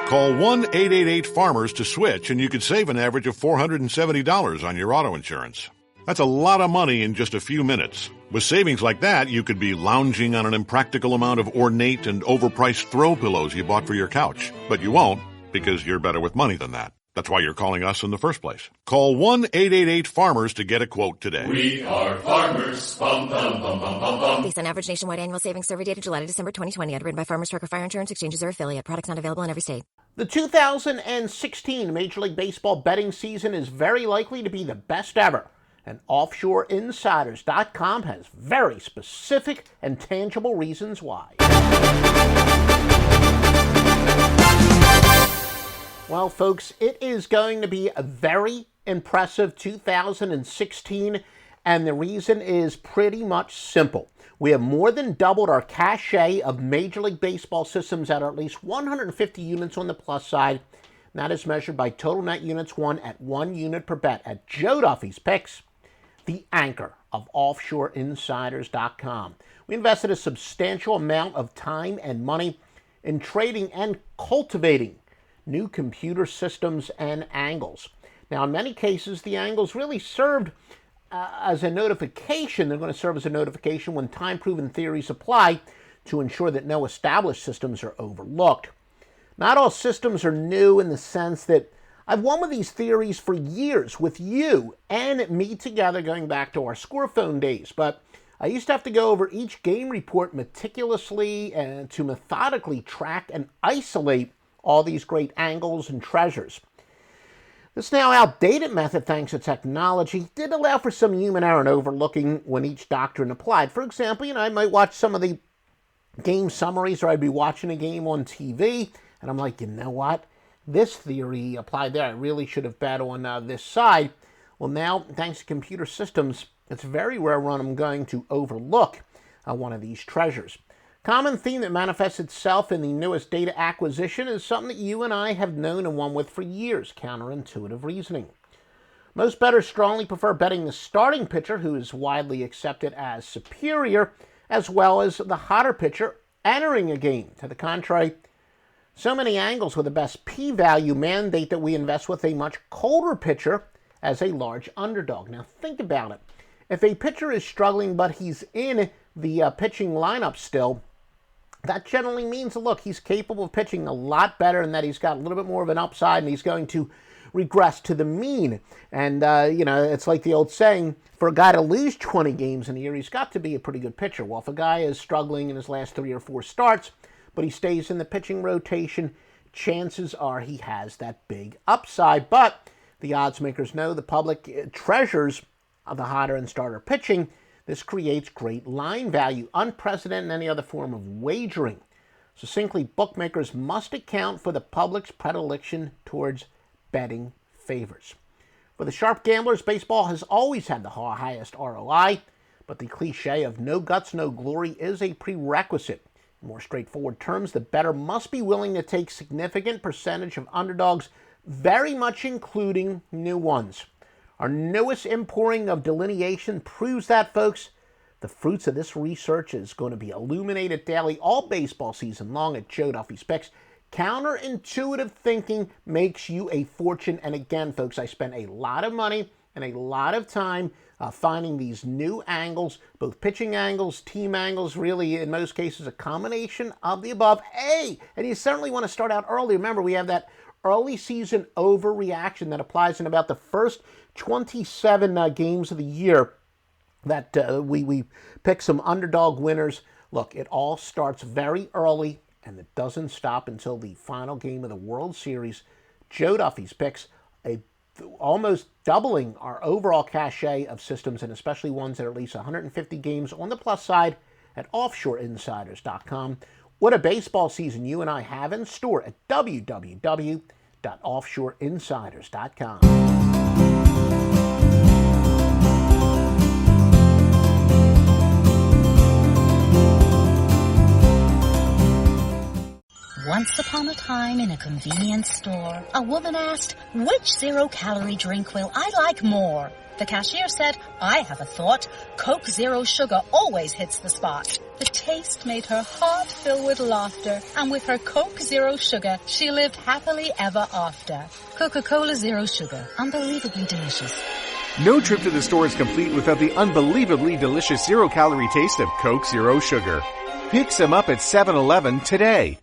Call 1-888-FARMERS to switch, and you could save an average of $470 on your auto insurance. That's a lot of money in just a few minutes. With savings like that, you could be lounging on an impractical amount of ornate and overpriced throw pillows you bought for your couch. But you won't, because you're better with money than that. That's why you're calling us in the first place. Call 1-888-FARMERS to get a quote today. We are farmers. Bum, bum, bum, bum, bum, bum. Based on average nationwide annual savings survey data July to December 2020. Underwritten by Farmers Truck or Fire Insurance Exchanges or affiliate. Products not available in every state. The 2016 Major League Baseball betting season is very likely to be the best ever. And OffshoreInsiders.com has very specific and tangible reasons why. Well, folks, it is going to be a very impressive 2016, and the reason is pretty much simple. We have more than doubled our cachet of Major League Baseball systems at least 150 units on the plus side. And that is measured by total net units won at 1 unit per bet at Joe Duffy's Picks, the anchor of OffshoreInsiders.com. We invested a substantial amount of time and money in trading and cultivating new computer systems and angles. Now, in many cases, the angles really served as a notification. They're going to serve as a notification when time-proven theories apply to ensure that no established systems are overlooked. Not all systems are new in the sense that I've won with these theories for years with you and me together going back to our score phone days, but I used to have to go over each game report meticulously and to methodically track and isolate all these great angles and treasures. This now outdated method, thanks to technology, did allow for some human error in overlooking when each doctrine applied. For example, I might watch some of the game summaries, or I'd be watching a game on TV, and I'm like, you know what? This theory applied there. I really should have bet on this side. Well, now, thanks to computer systems, it's very rare when I'm going to overlook one of these treasures. Common theme that manifests itself in the newest data acquisition is something that you and I have known and won with for years, counterintuitive reasoning. Most bettors strongly prefer betting the starting pitcher, who is widely accepted as superior, as well as the hotter pitcher entering a game. To the contrary, so many angles with the best p-value mandate that we invest with a much colder pitcher as a large underdog. Now think about it. If a pitcher is struggling but he's in the pitching lineup still, that generally means, look, he's capable of pitching a lot better and that he's got a little bit more of an upside and he's going to regress to the mean. And, it's like the old saying, for a guy to lose 20 games in a year, he's got to be a pretty good pitcher. Well, if a guy is struggling in his last 3 or 4 starts, but he stays in the pitching rotation, chances are he has that big upside. But the odds makers know the public treasures of the hotter and starter pitching. This creates great line value, unprecedented in any other form of wagering. Succinctly, bookmakers must account for the public's predilection towards betting favors. For the sharp gamblers, baseball has always had the highest ROI, but the cliche of no guts, no glory is a prerequisite. In more straightforward terms, the bettor must be willing to take significant percentage of underdogs, very much including new ones. Our newest importing of delineation proves that, folks. The fruits of this research is going to be illuminated daily all baseball season long at Joe Duffy's Picks. Counterintuitive thinking makes you a fortune. And again, folks, I spent a lot of money and a lot of time finding these new angles, both pitching angles, team angles, really in most cases a combination of the above. Hey, and you certainly want to start out early. Remember, we have that early season overreaction that applies in about the first 27 games of the year that we pick some underdog winners. Look, it all starts very early, and it doesn't stop until the final game of the World Series. Joe Duffy's Picks, almost doubling our overall cachet of systems, and especially ones that are at least 150 games on the plus side at OffshoreInsiders.com. What a baseball season you and I have in store at www.offshoreinsiders.com. Once upon a time in a convenience store, a woman asked, "Which zero-calorie drink will I like more?" The cashier said, "I have a thought. Coke Zero Sugar always hits the spot." The taste made her heart fill with laughter, and with her Coke Zero Sugar, she lived happily ever after. Coca-Cola Zero Sugar, unbelievably delicious. No trip to the store is complete without the unbelievably delicious zero-calorie taste of Coke Zero Sugar. Pick some up at 7-Eleven today.